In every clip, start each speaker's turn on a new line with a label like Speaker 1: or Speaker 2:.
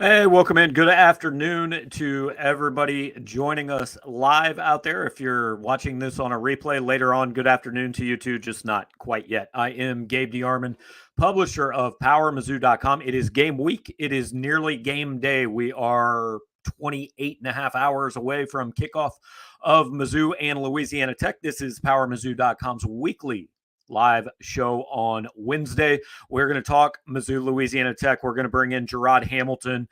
Speaker 1: Hey, welcome in. Good afternoon to everybody joining us live out there. If you're watching this on a replay later on, good afternoon to you too, just not quite yet. I am Gabe DeArmond, publisher of PowerMizzou.com. It is game week. It is nearly game day. We are 28 and a half hours away from kickoff of Mizzou and Louisiana Tech. This is PowerMizzou.com's weekly live show on Wednesday. We're going to talk Mizzou, Louisiana Tech. We're going to bring in Jarod Hamilton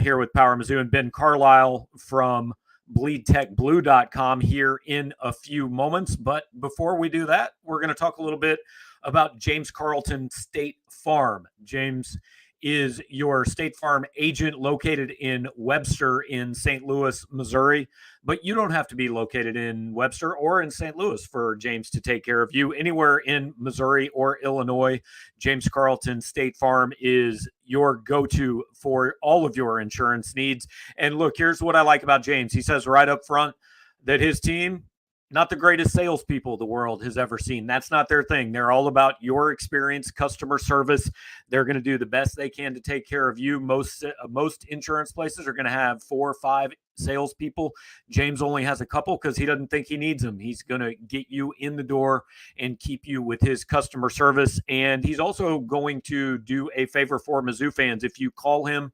Speaker 1: here with Power Mizzou and Ben Carlisle from bleedtechblue.com here in a few moments. But before we do that, we're going to talk a little bit about James Carlton State Farm. James is your State Farm agent located in Webster in St. Louis, Missouri. But you don't have to be located in Webster or in St. Louis for James to take care of you. Anywhere in Missouri or Illinois, James Carlton State Farm is your go-to for all of your insurance needs. And look, here's what I like about James. He says right up front that his team, not the greatest salespeople the world has ever seen. That's not their thing. They're all about your experience, customer service. They're going to do the best they can to take care of you. Most insurance places are going to have 4 or 5 salespeople. James only has a couple because he doesn't think he needs them. He's going to get you in the door and keep you with his customer service. And he's also going to do a favor for Mizzou fans. If you call him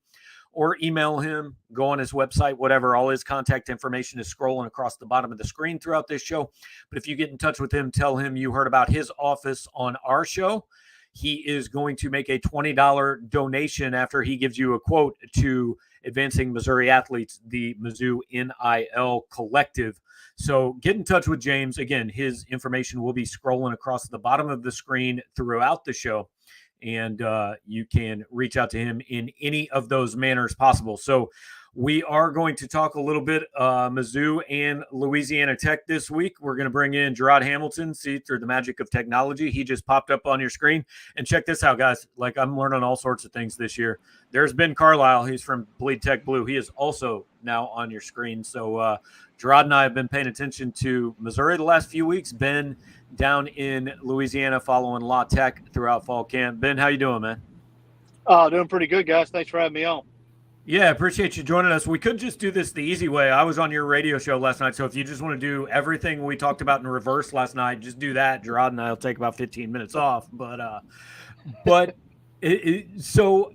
Speaker 1: or email him, go on his website, whatever. All his contact information is scrolling across the bottom of the screen throughout this show. But if you get in touch with him, tell him you heard about his office on our show. He is going to make a $20 donation after he gives you a quote to Advancing Missouri Athletes, the Mizzou NIL Collective. So get in touch with James. Again, his information will be scrolling across the bottom of the screen throughout the show. And you can reach out to him in any of those manners possible. So we are going to talk a little bit Mizzou and Louisiana Tech this week. We're going to bring in Jarod Hamilton, see through the magic of technology. He just popped up on your screen. And check this out, guys. Like, I'm learning all sorts of things this year. There's Ben Carlisle. He's from Bleed Tech Blue. He is also now on your screen. So Jarod and I have been paying attention to Missouri the last few weeks. Ben down in Louisiana following La Tech throughout fall camp. Ben, how you doing, man?
Speaker 2: Doing pretty good, guys. Thanks for having me on.
Speaker 1: Yeah, appreciate you joining us. We could just do this the easy way. I was on your radio show last night, so if you just want to do everything we talked about in reverse last night, just do that. Jarod and I will take about 15 minutes off. So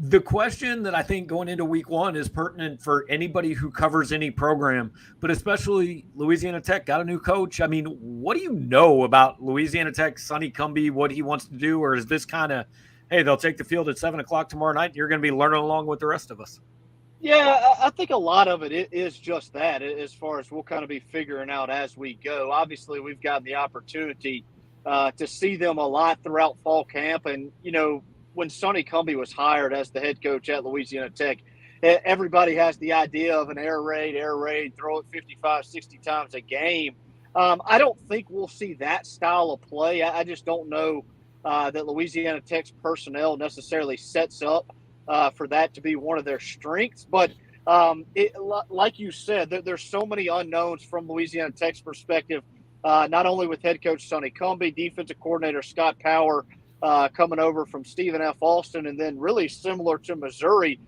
Speaker 1: the question that I think going into week one is pertinent for anybody who covers any program, but especially Louisiana Tech got a new coach. I mean, what do you know about Louisiana Tech, Sonny Cumbie, what he wants to do? Or is this kind of, hey, they'll take the field at 7 o'clock tomorrow night, and you're going to be learning along with the rest of us?
Speaker 2: Yeah, I think a lot of it is just that, as far as we'll kind of be figuring out as we go. Obviously, we've gotten the opportunity to see them a lot throughout fall camp. And, when Sonny Cumbie was hired as the head coach at Louisiana Tech, everybody has the idea of an air raid, throw it 55, 60 times a game. I don't think we'll see that style of play. I just don't know that Louisiana Tech's personnel necessarily sets up for that to be one of their strengths. But like you said, there's so many unknowns from Louisiana Tech's perspective, not only with head coach Sonny Cumbie, defensive coordinator Scott Power coming over from Stephen F. Austin, and then really similar to Missouri,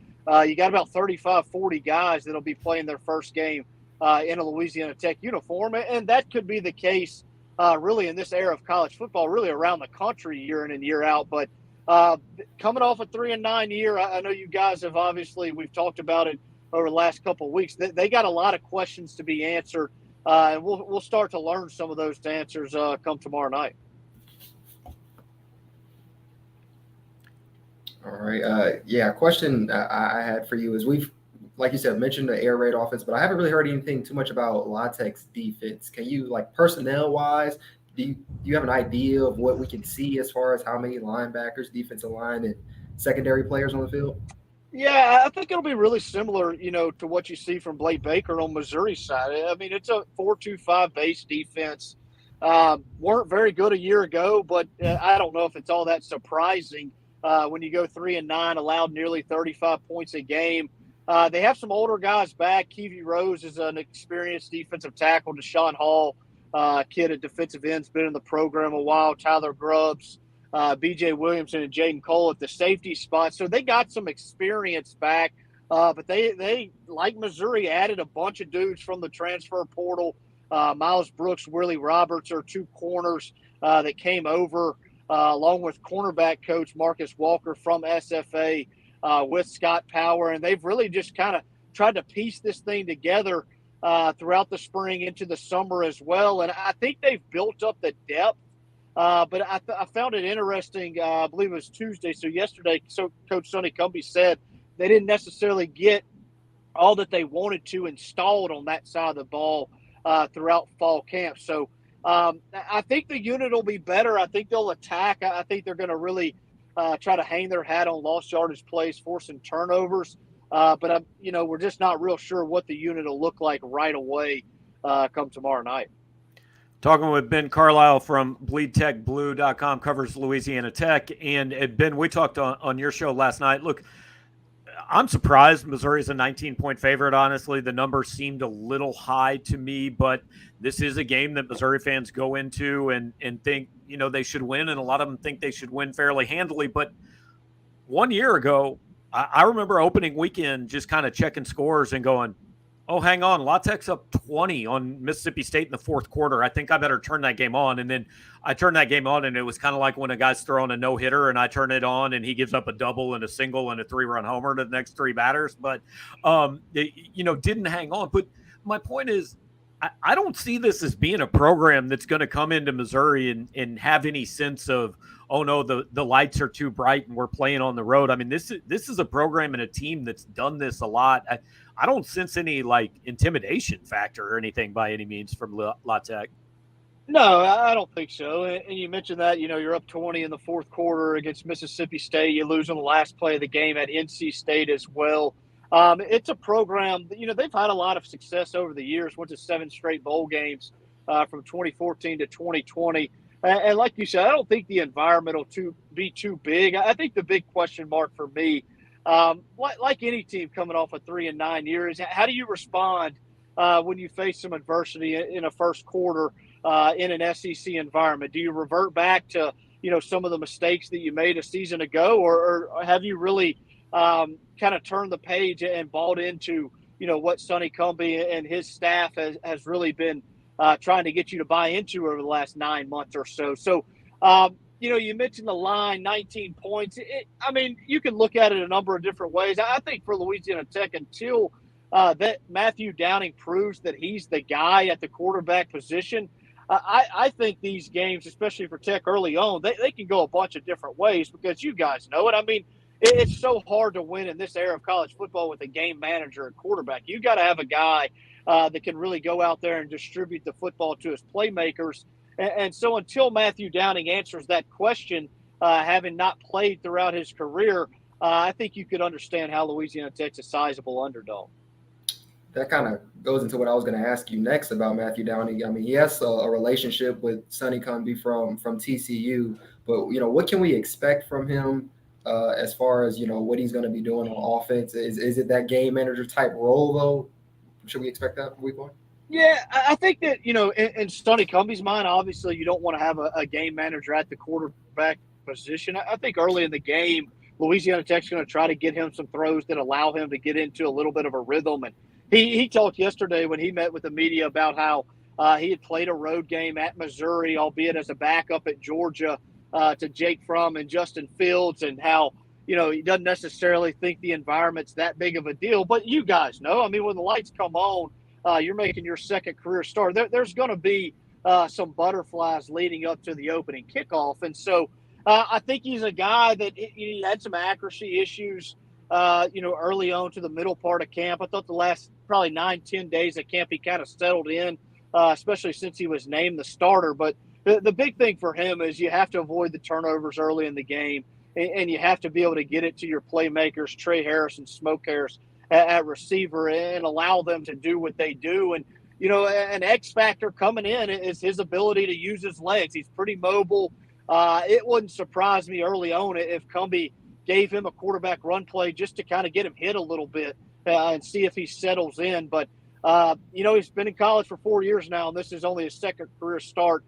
Speaker 2: you got about 35, 40 guys that'll be playing their first game in a Louisiana Tech uniform. And that could be the case really in this era of college football, really around the country year in and year out. But coming off a 3-9 year, I know you guys have we've talked about it over the last couple of weeks. They got a lot of questions to be answered, and we'll start to learn some of those answers come tomorrow night.
Speaker 3: All right. Question I had for you is we've, like you said, mentioned the air raid offense, but I haven't really heard anything too much about La Tech's defense. Can you, personnel-wise, do you have an idea of what we can see as far as how many linebackers, defensive line, and secondary players on the field?
Speaker 2: Yeah, I think it'll be really similar, to what you see from Blake Baker on Missouri's side. I mean, it's a 4-2-5 base defense. Weren't very good a year ago, but I don't know if it's all that surprising when you go 3-9, allowed nearly 35 points a game. They have some older guys back. Keevy Rose is an experienced defensive tackle. Deshaun Hall, kid at defensive end's been in the program a while. Tyler Grubbs, B.J. Williamson and Jaden Cole at the safety spot. So they got some experience back. But they, like Missouri, added a bunch of dudes from the transfer portal. Miles Brooks, Willie Roberts are two corners that came over, along with cornerback coach Marcus Walker from SFA with Scott Power. And they've really just kind of tried to piece this thing together throughout the spring into the summer as well. And I think they've built up the depth. But I found it interesting. I believe it was Tuesday. So yesterday, Coach Sonny Cumbie said they didn't necessarily get all that they wanted to installed on that side of the ball throughout fall camp. So I think the unit will be better. I think they'll attack. I think they're going to really try to hang their hat on lost yardage plays, forcing turnovers. But we're just not real sure what the unit will look like right away come tomorrow night.
Speaker 1: Talking with Ben Carlisle from BleedTechBlue.com, covers Louisiana Tech. And Ben, we talked on your show last night. Look, I'm surprised Missouri's a 19-point favorite, honestly. The number seemed a little high to me, but this is a game that Missouri fans go into and think, they should win, and a lot of them think they should win fairly handily. But 1 year ago, I remember opening weekend just kind of checking scores and going, oh, hang on, La Tech's up 20 on Mississippi State in the fourth quarter. I think I better turn that game on. And then I turned that game on, and it was kind of like when a guy's throwing a no-hitter, and I turn it on, and he gives up a double and a single and a 3-run homer to the next three batters. But, didn't hang on. But my point is, I don't see this as being a program that's going to come into Missouri and have any sense of, oh, no, the lights are too bright and we're playing on the road. I mean, this is a program and a team that's done this a lot. I don't sense any intimidation factor or anything by any means from La Tech.
Speaker 2: No, I don't think so. And you mentioned that, you're up 20 in the fourth quarter against Mississippi State. You lose on the last play of the game at NC State as well. It's a program that, they've had a lot of success over the years, went to 7 straight bowl games from 2014 to 2020. And like you said, I don't think the environment will be too big. I think the big question mark for me, like any team coming off a 3-9 year, is how do you respond when you face some adversity in a first quarter in an SEC environment? Do you revert back to some of the mistakes that you made a season ago, or have you really kind of turned the page and bought into what Sonny Cumbie and his staff has really been trying to get you to buy into over the last 9 months or so? So you mentioned the line, 19 points. You can look at it a number of different ways. I think for Louisiana Tech, until that Matthew Downing proves that he's the guy at the quarterback position, I think these games, especially for Tech early on, they can go a bunch of different ways, because you guys know it. It's so hard to win in this era of college football with a game manager and quarterback. You got to have a guy that can really go out there and distribute the football to his playmakers. And so until Matthew Downing answers that question, having not played throughout his career, I think you could understand how Louisiana Tech's a sizable underdog.
Speaker 3: That kind of goes into what I was going to ask you next about Matthew Downing. He has a relationship with Sonny Cumbie from TCU, but, what can we expect from him as far as, what he's going to be doing on offense? Is it that game manager type role, though? Should we expect that week one?
Speaker 2: Yeah, I think that, in Sonny Cumbie's mind, obviously you don't want to have a game manager at the quarterback position. I think early in the game, Louisiana Tech's going to try to get him some throws that allow him to get into a little bit of a rhythm. And he talked yesterday when he met with the media about how he had played a road game at Missouri, albeit as a backup at Georgia, to Jake Fromm and Justin Fields, and how, he doesn't necessarily think the environment's that big of a deal. But you guys know, when the lights come on, you're making your second career start. There's going to be some butterflies leading up to the opening kickoff. And so I think he's a guy that he had some accuracy issues, early on to the middle part of camp. I thought the last probably 9-10 days of camp, he kind of settled in, especially since he was named the starter. But the big thing for him is you have to avoid the turnovers early in the game, and you have to be able to get it to your playmakers, Trey Harris and Smoke Harris at receiver, and allow them to do what they do. And, an X factor coming in is his ability to use his legs. He's pretty mobile. It wouldn't surprise me early on if Cumbie gave him a quarterback run play just to kind of get him hit a little bit and see if he settles in. But, he's been in college for 4 years now, and this is only his second career start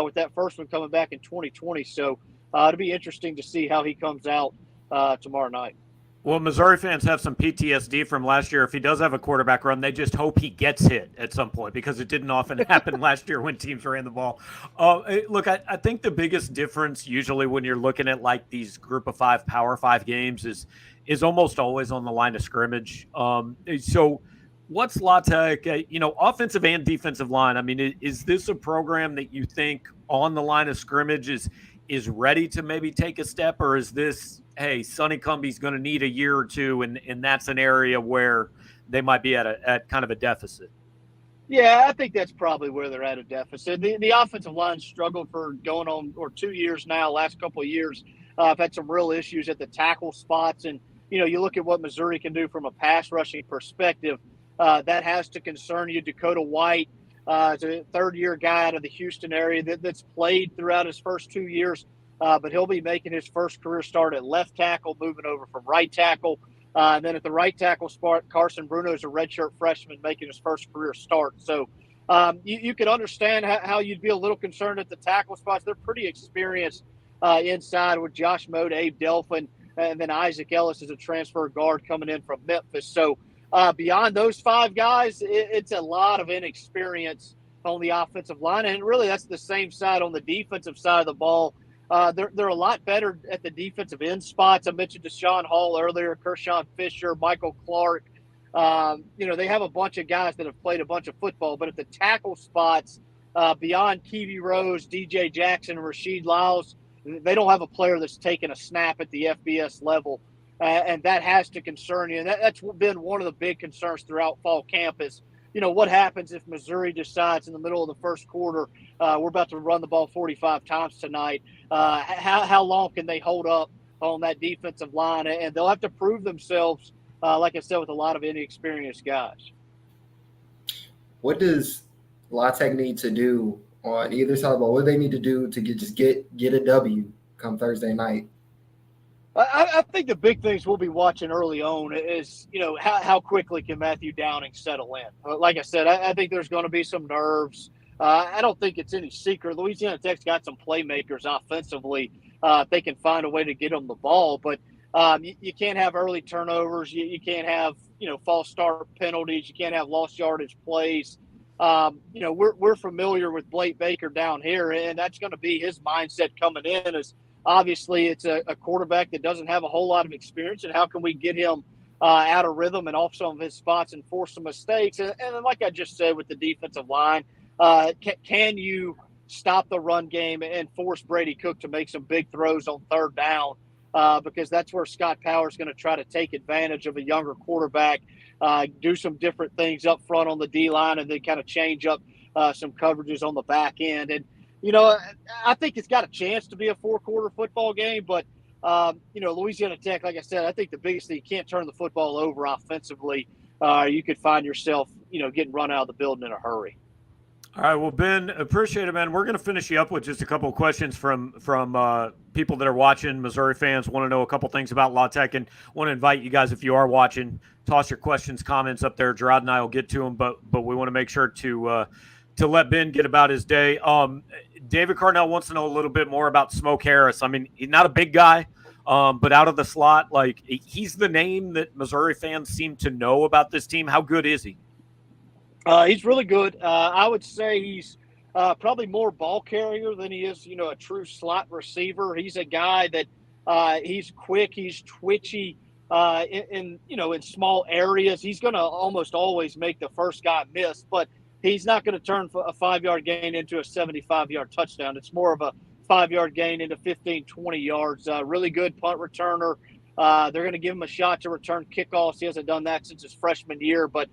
Speaker 2: with that first one coming back in 2020. So It'll be interesting to see how he comes out tomorrow night.
Speaker 1: Well, Missouri fans have some PTSD from last year. If he does have a quarterback run, they just hope he gets hit at some point because it didn't often happen last year when teams ran the ball. Look, I think the biggest difference usually when you're looking at like these group of 5, Power 5 games is almost always on the line of scrimmage. So what's La Tech, offensive and defensive line? I mean, is this a program that you think on the line of scrimmage is ready to maybe take a step, or is this, hey, Sonny Cumbie's going to need a year or two, and that's an area where they might be at kind of a deficit?
Speaker 2: Yeah, I think that's probably where they're at a deficit. The offensive line struggled for going on 2 years now. Last couple of years, I've had some real issues at the tackle spots, and you look at what Missouri can do from a pass rushing perspective. That has to concern you. Dakota White, is a third-year guy out of the Houston area that's played throughout his first 2 years, but he'll be making his first career start at left tackle, moving over from right tackle. And then at the right tackle spot, Carson Bruno is a redshirt freshman making his first career start. So you could understand how you'd be a little concerned at the tackle spots. They're pretty experienced inside with Josh Mode, Abe Delphin, and then Isaac Ellis is a transfer guard coming in from Memphis. So beyond those 5 guys, it's a lot of inexperience on the offensive line. And really, that's the same side on the defensive side of the ball. They're a lot better at the defensive end spots. I mentioned Deshaun Hall earlier, Kershawn Fisher, Michael Clark. They have a bunch of guys that have played a bunch of football. But at the tackle spots, beyond Kiwi Rose, DJ Jackson, and Rasheed Lyles, they don't have a player that's taken a snap at the FBS level. And that has to concern you. And that's been one of the big concerns throughout fall camp is, what happens if Missouri decides in the middle of the first quarter, we're about to run the ball 45 times tonight. How long can they hold up on that defensive line? And they'll have to prove themselves, like I said, with a lot of inexperienced guys.
Speaker 3: What does La Tech need to do on either side of the ball? What do they need to do to get a W come Thursday night?
Speaker 2: I think the big things we'll be watching early on is, how quickly can Matthew Downing settle in? Like I said, I think there's going to be some nerves. I don't think it's any secret. Louisiana Tech's got some playmakers offensively. They can find a way to get them the ball, but you can't have early turnovers. You can't have, false start penalties. You can't have lost yardage plays. We're familiar with Blake Baker down here, and that's going to be his mindset coming in is, obviously, it's a quarterback that doesn't have a whole lot of experience, and how can we get him out of rhythm and off some of his spots and force some mistakes? And like I just said with the defensive line, can you stop the run game and force Brady Cook to make some big throws on third down? Because that's where Scott Power is going to try to take advantage of a younger quarterback, do some different things up front on the D-line, and then kind of change up some coverages on the back end. And I think it's got a chance to be a 4-quarter football game, but, Louisiana Tech, like I said, I think the biggest thing, you can't turn the football over offensively. You could find yourself, getting run out of the building in a hurry.
Speaker 1: All right, well, Ben, appreciate it, man. We're going to finish you up with just a couple of questions from people that are watching. Missouri fans want to know a couple things about La Tech, and want to invite you guys, if you are watching, toss your questions, comments up there. Jarod and I will get to them, but we want to make sure to let Ben get about his day. David Carnell wants to know a little bit more about Smoke Harris. I mean, he's not a big guy, but out of the slot, like, he's the name that Missouri fans seem to know about this team. How good is he?
Speaker 2: He's really good. I would say he's probably more ball carrier than he is, a true slot receiver. He's a guy that he's quick, he's twitchy in small areas. He's going to almost always make the first guy miss, but he's not going to turn a 5-yard gain into a 75-yard touchdown. It's more of a 5-yard gain into 15, 20 yards. Really good punt returner. They're going to give him a shot to return kickoffs. He hasn't done that since his freshman year, but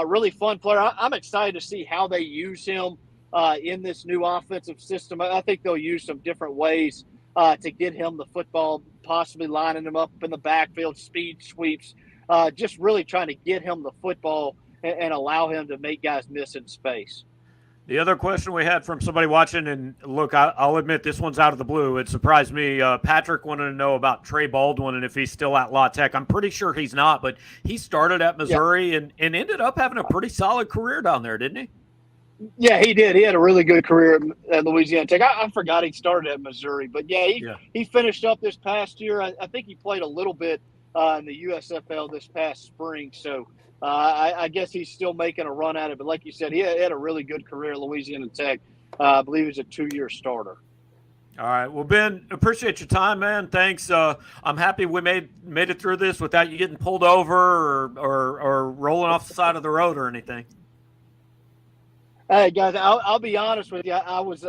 Speaker 2: really fun player. I'm excited to see how they use him in this new offensive system. I think they'll use some different ways to get him the football, possibly lining him up in the backfield, speed sweeps, just really trying to get him the football and allow him to make guys miss in space.
Speaker 1: The other question we had from somebody watching, and look, I'll admit this one's out of the blue. It surprised me. Patrick wanted to know about Trey Baldwin and if he's still at La Tech. I'm pretty sure he's not, but he started at Missouri and ended up having a pretty solid career down there, didn't he?
Speaker 2: Yeah, he did. He had a really good career at Louisiana Tech. I forgot he started at Missouri, but he finished up this past year. I think he played a little bit in the USFL this past spring. So I guess he's still making a run at it. But like you said, he had a really good career at Louisiana Tech. I believe he was a 2-year starter.
Speaker 1: All right. Well, Ben, appreciate your time, man. Thanks. I'm happy we made it through this without you getting pulled over or rolling off the side of the road or anything.
Speaker 2: Hey, guys, I'll be honest with you. I was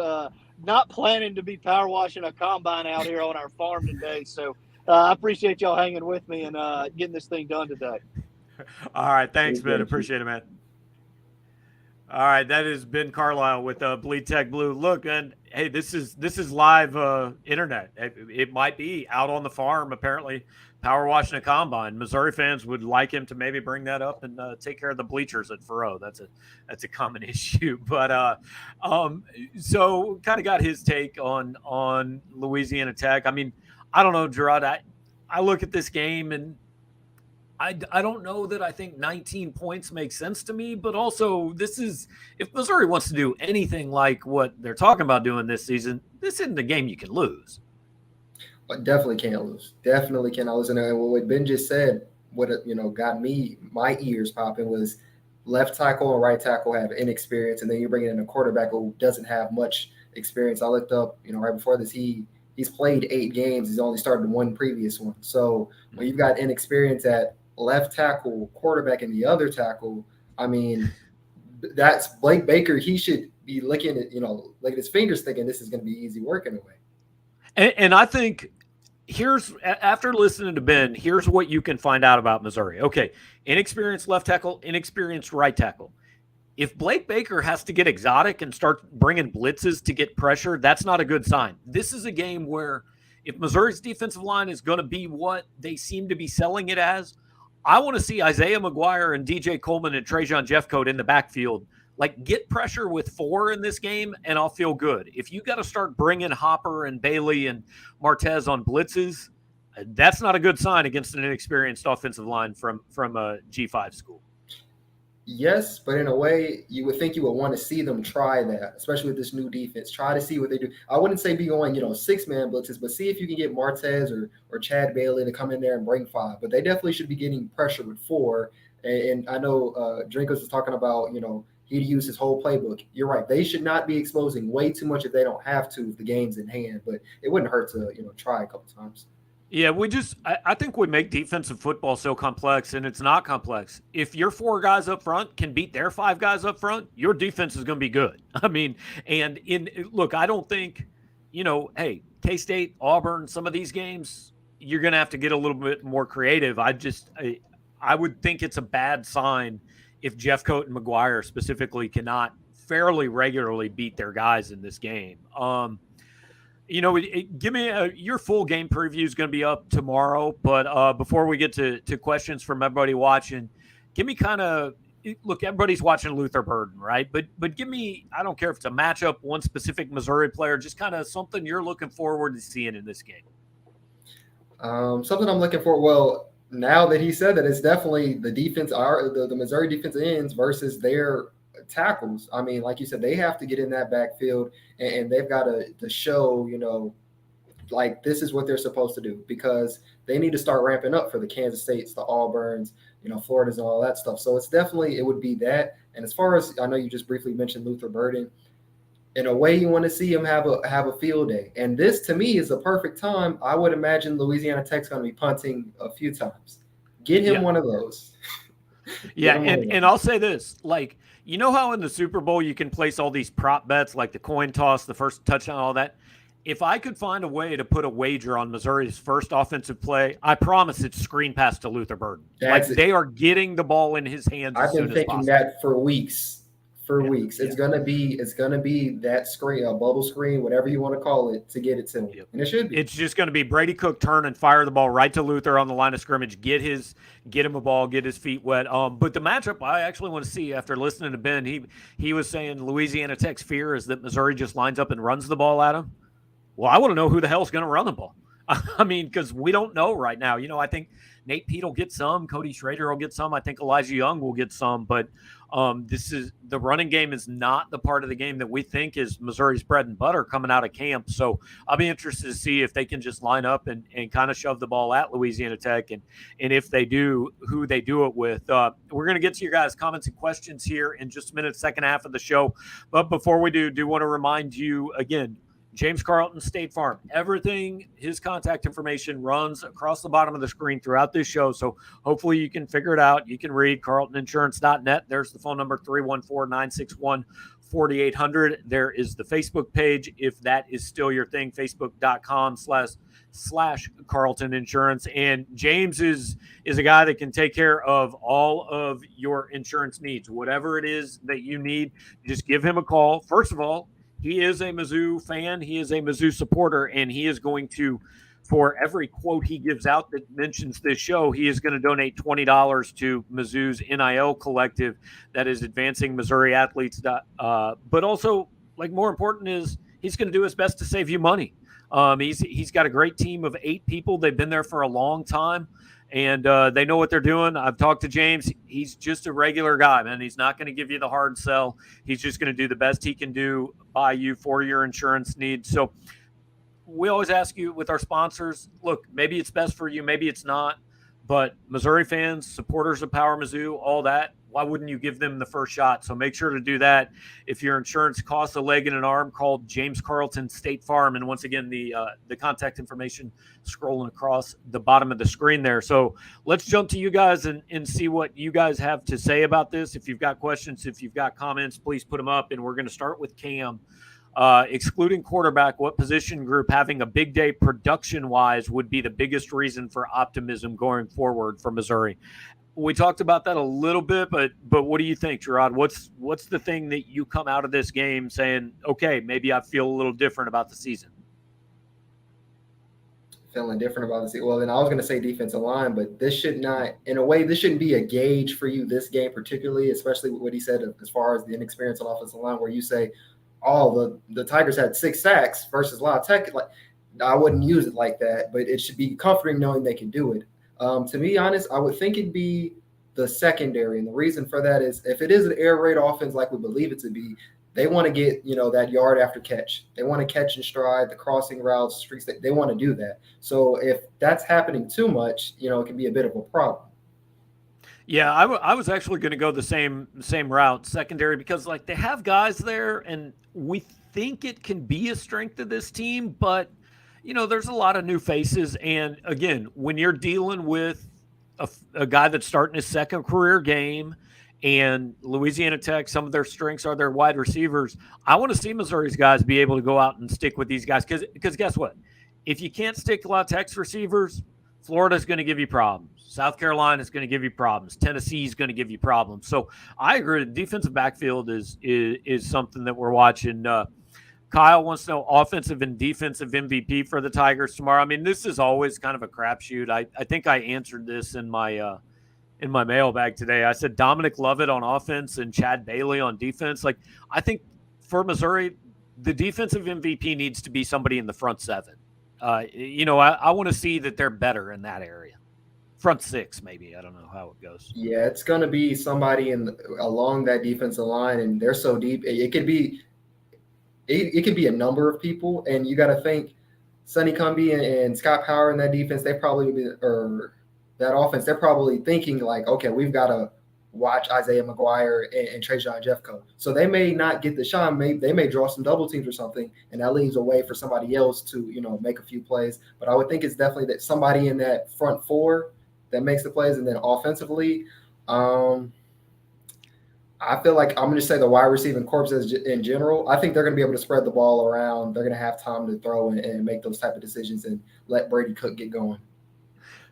Speaker 2: not planning to be power washing a combine out here on our farm today. So I appreciate y'all hanging with me and getting this thing done today.
Speaker 1: All right. Thanks, Ben. Appreciate it, man. All right. That is Ben Carlisle with Bleed Tech Blue. Look, and hey, this is live internet. It might be out on the farm, apparently, power washing a combine. Missouri fans would like him to maybe bring that up and take care of the bleachers at Faroe. That's a common issue. But so kind of got his take on Louisiana Tech. I mean, I don't know, Jarod. I look at this game and I don't know that I think 19 points makes sense to me, but also this is, if Missouri wants to do anything like what they're talking about doing this season, this isn't a game you can lose.
Speaker 3: But definitely can't lose. Definitely cannot lose. And what Ben just said, what got my ears popping was left tackle and right tackle have inexperience, and then you're bringing in a quarterback who doesn't have much experience. I looked up, right before this, he's played 8 games. He's only started 1 previous one. So when you've got inexperience at left tackle, quarterback, and the other tackle, I mean, that's Blake Baker. He should be looking at his fingers, thinking this is going to be easy work in a way.
Speaker 1: And I think after listening to Ben, here's what you can find out about Missouri. Okay, inexperienced left tackle, inexperienced right tackle. If Blake Baker has to get exotic and start bringing blitzes to get pressure, that's not a good sign. This is a game where if Missouri's defensive line is going to be what they seem to be selling it as, I want to see Isaiah McGuire and DJ Coleman and Trajan Jeffcoat in the backfield. Like, get pressure with 4 in this game, and I'll feel good. If you got to start bringing Hopper and Bailey and Martez on blitzes, that's not a good sign against an inexperienced offensive line from a G5 school.
Speaker 3: Yes, but in a way, you would think you would want to see them try that, especially with this new defense. Try to see what they do. I wouldn't say be going, 6-man blitzes, but see if you can get Martez or Chad Bailey to come in there and bring 5. But they definitely should be getting pressure with 4. And I know Drinkers was talking about, he'd use his whole playbook. You're right. They should not be exposing way too much if they don't have to, if the game's in hand. But it wouldn't hurt to, try a couple times.
Speaker 1: Yeah, I think we make defensive football so complex, and it's not complex. If your 4 guys up front can beat their 5 guys up front, your defense is going to be good. I mean, and look, I don't think, hey, K-State, Auburn, some of these games, you're going to have to get a little bit more creative. I would think it's a bad sign if Jeffcoat and McGuire specifically cannot fairly regularly beat their guys in this game. Give me your full game preview is going to be up tomorrow. But before we get to questions from everybody watching, give me look, everybody's watching Luther Burden, right? But give me, I don't care if it's a matchup, one specific Missouri player, just kind of something you're looking forward to seeing in this game.
Speaker 3: Something I'm looking for. Well, now that he said that, it's definitely the defense, the Missouri defensive ends versus their tackles. I mean, like you said, they have to get in that backfield and they've got to show, like this is what they're supposed to do, because they need to start ramping up for the Kansas States, the Auburns, Floridas and all that stuff. So it would be that. And as far as I know, you just briefly mentioned Luther Burden. In a way, you want to see him have a field day. And this, to me, is a perfect time. I would imagine Louisiana Tech's going to be punting a few times. Get him one of those.
Speaker 1: Yeah, and I'll say this, like, how in the Super Bowl you can place all these prop bets, like the coin toss, the first touchdown, all that? If I could find a way to put a wager on Missouri's first offensive play, I promise it's screen pass to Luther Burden. They are getting the ball in his hands.
Speaker 3: I've been thinking that for weeks. It's gonna be that screen, a bubble screen, whatever you want to call it, to get it to him. And it should be.
Speaker 1: It's just going to be Brady Cook turn and fire the ball right to Luther on the line of scrimmage, get him a ball, get his feet wet. But the matchup I actually want to see, after listening to Ben, he was saying Louisiana Tech's fear is that Missouri just lines up and runs the ball at him. Well, I want to know who the hell's going to run the ball. I mean, because we don't know right now. I think Nate Pete will get some, Cody Schrader will get some, I think Elijah Young will get some, but this is the running game is not the part of the game that we think is Missouri's bread and butter coming out of camp. So I'll be interested to see if they can just line up and kind of shove the ball at Louisiana Tech, and if they do, who they do it with. We're going to get to your guys' comments and questions here in just a minute, second half of the show. But before we do want to remind you again, James Carlton, State Farm. Everything, his contact information runs across the bottom of the screen throughout this show. So hopefully you can figure it out. You can read carltoninsurance.net. There's the phone number, 314-961-4800. There is the Facebook page, if that is still your thing, facebook.com/Carlton Insurance. And James is a guy that can take care of all of your insurance needs. Whatever it is that you need, just give him a call. First of all, he is a Mizzou fan. He is a Mizzou supporter, and he is going to, for every quote he gives out that mentions this show, he is going to donate $20 to Mizzou's NIL collective that is advancing Missouri athletes. But also, more important is he's going to do his best to save you money. He's got a great team of 8 people. They've been there for a long time, and they know what they're doing. I've talked to James. He's just a regular guy, man. He's not going to give you the hard sell. He's just going to do the best he can do by you for your insurance needs. So we always ask you with our sponsors, look, maybe it's best for you, maybe it's not. But Missouri fans, supporters of PowerMizzou, all that, why wouldn't you give them the first shot? So make sure to do that. If your insurance costs a leg and an arm, call James Carlton State Farm. And once again, the contact information scrolling across the bottom of the screen there. So let's jump to you guys and see what you guys have to say about this. If you've got questions, if you've got comments, please put them up. And we're going to start with Cam. Excluding quarterback, what position group having a big day production-wise would be the biggest reason for optimism going forward for Missouri? We talked about that a little bit, but what do you think, Jarod? What's the thing that you come out of this game saying, okay, maybe I feel a little different about the season?
Speaker 3: Feeling different about the season. Well, then I was going to say defensive line, but this should not, in a way, this shouldn't be a gauge for you this game particularly, especially what he said as far as the inexperience on offensive line, where you say, oh, the Tigers had 6 sacks versus La Tech. I wouldn't use it like that, but it should be comforting knowing they can do it. To be honest, I would think it'd be the secondary. And the reason for that is if it is an air raid offense like we believe it to be, they want to get, that yard after catch. They want to catch and stride, the crossing routes, streaks. They want to do that. So if that's happening too much, it can be a bit of a problem.
Speaker 1: Yeah, I was actually going to go the same route, secondary, because they have guys there, and we think it can be a strength of this team, but there's a lot of new faces, and again, when you're dealing with a guy that's starting his second career game, and Louisiana Tech, some of their strengths are their wide receivers. I want to see Missouri's guys be able to go out and stick with these guys, because guess what? If you can't stick a lot of Tech's receivers, Florida's going to give you problems. South Carolina is going to give you problems. Tennessee is going to give you problems. So I agree. The defensive backfield is something that we're watching. Kyle wants to know offensive and defensive MVP for the Tigers tomorrow. I mean, this is always kind of a crapshoot. I think I answered this in my mailbag today. I said Dominic Lovett on offense and Chad Bailey on defense. I think for Missouri, the defensive MVP needs to be somebody in the front 7. I want to see that they're better in that area. Front 6, maybe. I don't know how it goes.
Speaker 3: Yeah, it's going to be somebody along that defensive line, and they're so deep. It could be a number of people, and you got to think Sonny Cumbie and Scott Power in that defense. They probably or that offense. They're probably thinking okay, we've got to watch Isaiah McGuire and Trajan Jeffco. So they may not get the shot. They may draw some double teams or something, and that leaves a way for somebody else to, make a few plays. But I would think it's definitely that somebody in that front 4 that makes the plays. And then offensively, I feel like I'm going to say the wide receiving corps in general. I think they're going to be able to spread the ball around. They're going to have time to throw and make those type of decisions and let Brady Cook get going.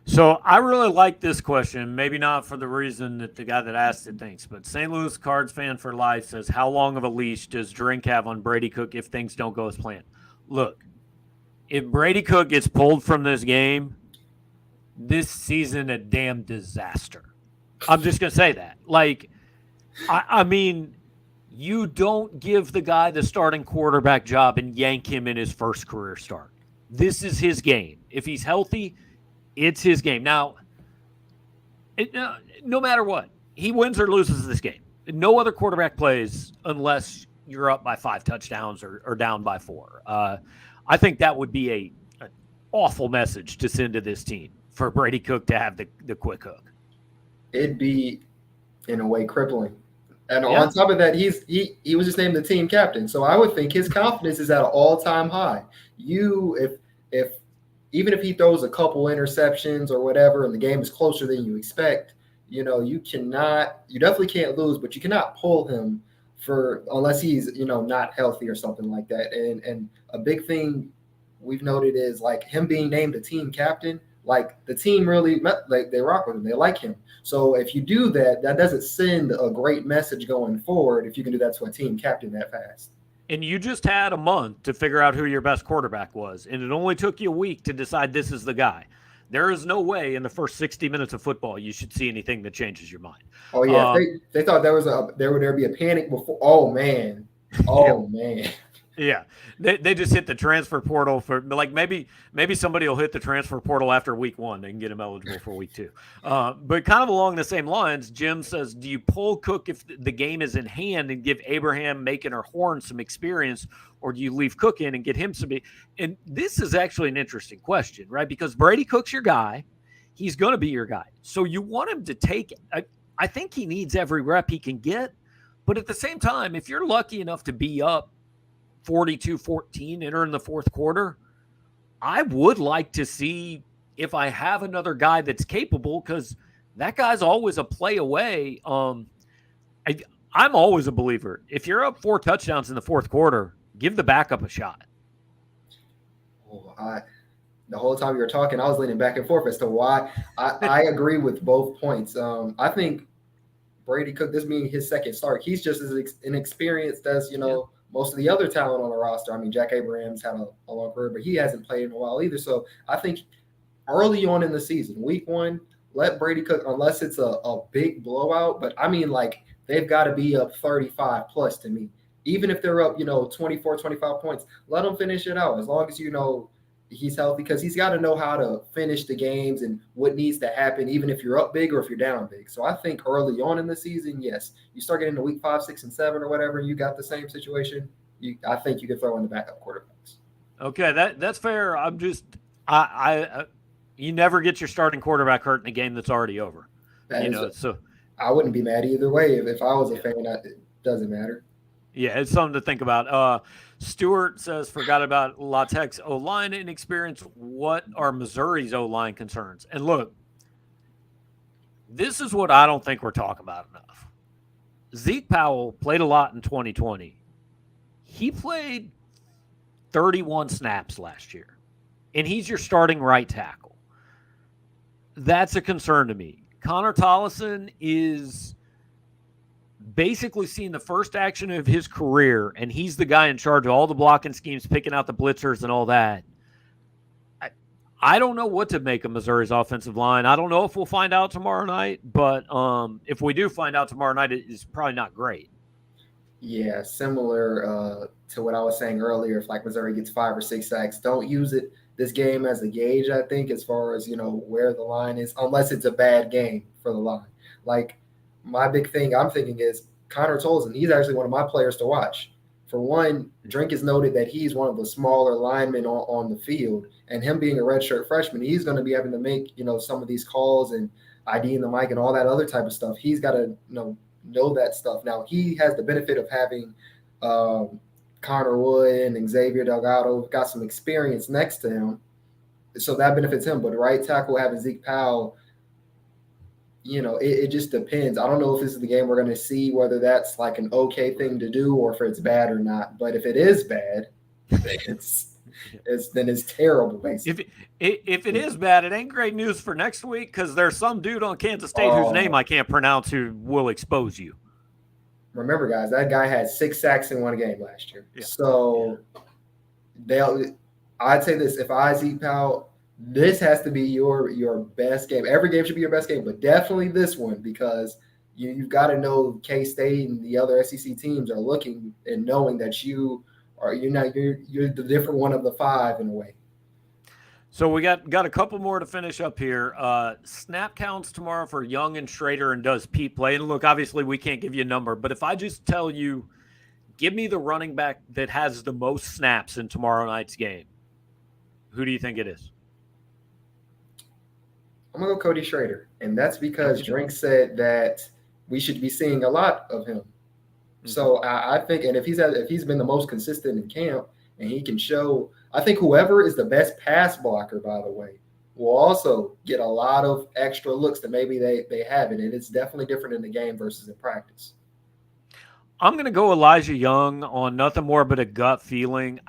Speaker 1: So I really like this question, maybe not for the reason that the guy that asked it thinks, but St. Louis Cards fan for life says, how long of a leash does Drink have on Brady Cook if things don't go as planned? Look, if Brady Cook gets pulled from this game, this season a damn disaster. I'm just going to say that. I mean, you don't give the guy the starting quarterback job and yank him in his first career start. This is his game. If he's healthy, it's his game. Now, no matter what, he wins or loses this game. No other quarterback plays unless you're up by 5 touchdowns or down by 4. I think that would be an awful message to send to this team for Brady Cook to have the quick hook.
Speaker 3: It'd be, in a way, crippling. And on top of that, he was just named the team captain. So I would think his confidence is at an all-time high. If even if he throws a couple interceptions or whatever, and the game is closer than you expect, you definitely can't lose, but you cannot pull him unless he's, not healthy or something like that. And a big thing we've noted is like him being named the team captain. Like the team really, like they rock with him. They like him. So if you do that, that doesn't send a great message going forward if you can do that to a team captain that fast.
Speaker 1: And you just had a month to figure out who your best quarterback was, and it only took you a week to decide this is the guy. There is no way in the first 60 minutes of football you should see anything that changes your mind.
Speaker 3: Oh, yeah. They thought there would be a panic before. Oh, man. Oh, man.
Speaker 1: Yeah, they just hit the transfer portal for like maybe somebody will hit the transfer portal after week 1. They can get him eligible for week 2. But kind of along the same lines, Jim says, do you pull Cook if the game is in hand and give Abraham, Macon, or Horn some experience, or do you leave Cook in and get him some? And this is actually an interesting question, right? Because Brady Cook's your guy. He's going to be your guy. So you want him to take – I think he needs every rep he can get. But at the same time, if you're lucky enough to be up 42-14 entering the fourth quarter, I would like to see if I have another guy that's capable, because that guy's always a play away. I'm always a believer. If you're up 4 touchdowns in the fourth quarter, give the backup a shot.
Speaker 3: The whole time you were talking, I was leaning back and forth as to why. I agree with both points. I think Brady Cook, this being his second start, he's just as inexperienced as, most of the other talent on the roster. I mean, Jack Abraham's had a long career, but he hasn't played in a while either. So I think early on in the season, week 1, let Brady Cook, unless it's a big blowout, but I mean, like, they've got to be up 35 plus to me. Even if they're up, 24, 25 points, let him finish it out as long as, he's healthy, because he's got to know how to finish the games and what needs to happen, even if you're up big or if you're down big. So I think early on in the season, yes, you start getting to week 5, 6, and 7 or whatever, and you got the same situation, I think you can throw in the backup quarterbacks.
Speaker 1: Okay, that's fair. I'm just you never get your starting quarterback hurt in a game that's already over. So
Speaker 3: I wouldn't be mad either way if I was a fan. It doesn't matter.
Speaker 1: Yeah, it's something to think about. Stewart says, forgot about La Tech's O-line inexperience. What are Missouri's O-line concerns? And look, this is what I don't think we're talking about enough. Zeke Powell played a lot in 2020. He played 31 snaps last year, and he's your starting right tackle. That's a concern to me. Connor Tollison is basically seeing the first action of his career, and he's the guy in charge of all the blocking schemes, picking out the blitzers and all that. I don't know what to make of Missouri's offensive line. I don't know if we'll find out tomorrow night, but if we do find out tomorrow night, it's probably not great.
Speaker 3: Yeah, similar to what I was saying earlier. If like Missouri gets 5 or 6 sacks, don't use this game as a gauge, I think, as far as, where the line is, unless it's a bad game for the line. Like, my big thing I'm thinking is Connor Tolson. He's actually one of my players to watch. For one, Drink has noted that he's one of the smaller linemen on the field, and him being a redshirt freshman, he's going to be having to make, some of these calls and IDing the mic and all that other type of stuff. He's got to, know that stuff. Now, he has the benefit of having Connor Wood and Xavier Delgado got some experience next to him, so that benefits him. But right tackle having Zeke Powell, it just depends. I don't know if this is the game we're going to see, whether that's like an okay thing to do or if it's bad or not. But if it is bad, then it's terrible, basically.
Speaker 1: If it is bad, it ain't great news for next week, because there's some dude on Kansas State whose name I can't pronounce who will expose you.
Speaker 3: Remember, guys, that guy had 6 sacks in one game last year. Yeah. So I'd say this: if I Zeke Powell, this has to be your best game. Every game should be your best game, but definitely this one, because you've got to know K-State and the other SEC teams are looking and knowing that you're the different one of the 5 in a way.
Speaker 1: So we got a couple more to finish up here. Snap counts tomorrow for Young and Schrader, and does Pete play? And look, obviously we can't give you a number, but if I just tell you, give me the running back that has the most snaps in tomorrow night's game, who do you think it is?
Speaker 3: I'm going to go Cody Schrader, and that's because Drink said that we should be seeing a lot of him. Mm-hmm. So I think, and if he's been the most consistent in camp and he can show, I think whoever is the best pass blocker, by the way, will also get a lot of extra looks that maybe they haven't, and it's definitely different in the game versus in practice.
Speaker 1: I'm going to go Elijah Young on nothing more but a gut feeling.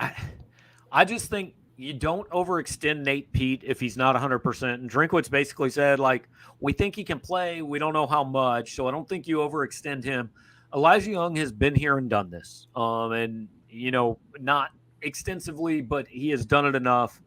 Speaker 1: I just think you don't overextend Nate Pete if he's not 100%. And Drinkwitz basically said, like, we think he can play. We don't know how much. So I don't think you overextend him. Elijah Young has been here and done this. And, not extensively, but he has done it enough.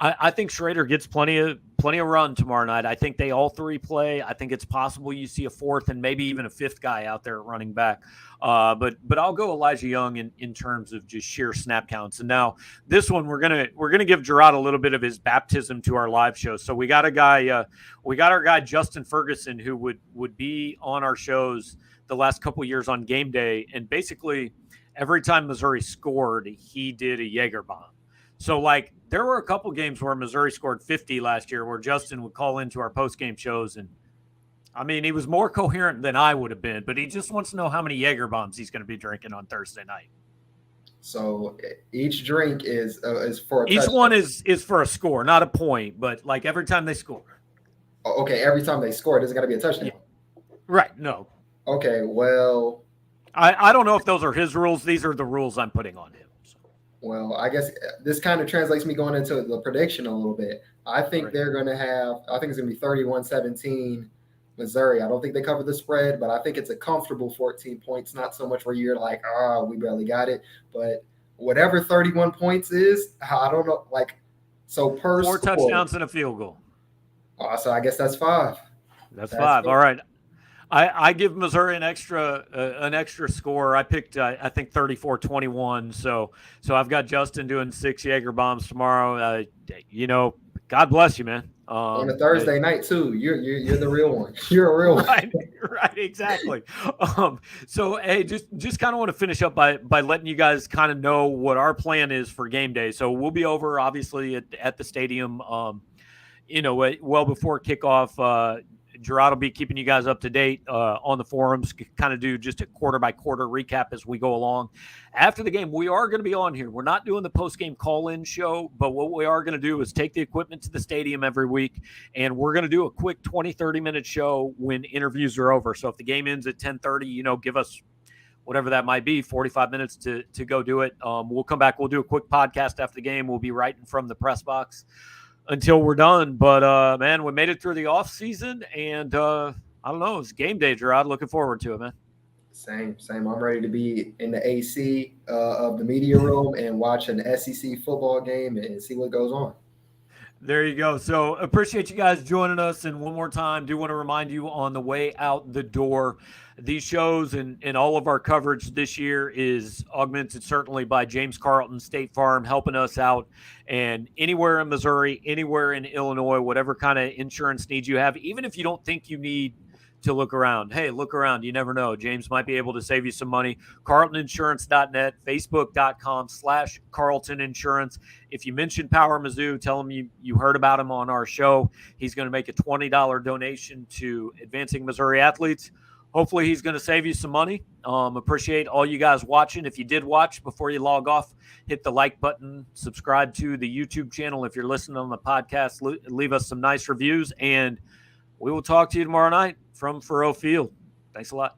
Speaker 1: I think Schrader gets plenty of run tomorrow night. I think they all three play. I think it's possible you see a fourth and maybe even a fifth guy out there running back. But I'll go Elijah Young in terms of just sheer snap counts. And now this one we're gonna give Jarod a little bit of his baptism to our live show. So we got our guy Justin Ferguson, who would be on our shows the last couple of years on game day, and basically every time Missouri scored, he did a Jaeger bomb. So, like, there were a couple games where Missouri scored 50 last year where Justin would call into our post-game shows. And, I mean, he was more coherent than I would have been, but he just wants to know how many Jaeger bombs he's going to be drinking on Thursday night.
Speaker 3: So each drink is for a
Speaker 1: each
Speaker 3: touchdown.
Speaker 1: one is for a score, not a point, but, like, every time they score.
Speaker 3: Okay, every time they score, it isn't going to be a touchdown.
Speaker 1: Yeah. Right, no.
Speaker 3: Okay, well.
Speaker 1: I don't know if those are his rules. These are the rules I'm putting on him.
Speaker 3: Well, I guess this kind of translates me going into the prediction a little bit. I think they're going to have – I think it's going to be 31-17 Missouri. I don't think they cover the spread, but I think it's a comfortable 14 points, not so much where you're like, we barely got it. But whatever 31 points is, I don't know. Like, so per
Speaker 1: 4
Speaker 3: score,
Speaker 1: touchdowns and a field goal.
Speaker 3: So I guess that's 5.
Speaker 1: That's 5. All right. I give Missouri an extra score. I picked I think 34-21. So I've got Justin doing 6 Jaeger bombs tomorrow. God bless you, man.
Speaker 3: On a Thursday night too. You're the real one. You're a real one.
Speaker 1: Right, exactly. So hey, just kind of want to finish up by letting you guys kind of know what our plan is for game day. So we'll be over obviously at the stadium. Well before kickoff. Jarod will be keeping you guys up to date on the forums, kind of do just a quarter-by-quarter recap as we go along. After the game, we are going to be on here. We're not doing the post-game call-in show, but what we are going to do is take the equipment to the stadium every week, and we're going to do a quick 20, 30-minute show when interviews are over. So if the game ends at 10:30, give us whatever that might be, 45 minutes to go do it. We'll come back. We'll do a quick podcast after the game. We'll be writing from the press box until we're done. But, man, we made it through the off season, and I don't know. It's game day, Jarod. Looking forward to it, man.
Speaker 3: Same. I'm ready to be in the AC of the media room and watch an SEC football game and see what goes on.
Speaker 1: There you go. So appreciate you guys joining us. And one more time, do want to remind you on the way out the door, these shows and all of our coverage this year is augmented certainly by James Carlton, State Farm, helping us out. And anywhere in Missouri, anywhere in Illinois, whatever kind of insurance needs you have, even if you don't think you need to look around. Hey, look around. You never know. James might be able to save you some money. CarltonInsurance.net, Facebook.com/Carlton Insurance. If you mention PowerMizzou, tell him you heard about him on our show. He's going to make a $20 donation to Advancing Missouri Athletes. Hopefully he's going to save you some money. Appreciate all you guys watching. If you did watch, before you log off, hit the like button, subscribe to the YouTube channel. If you're listening on the podcast, leave us some nice reviews, and we will talk to you tomorrow night from Furrow Field. Thanks a lot.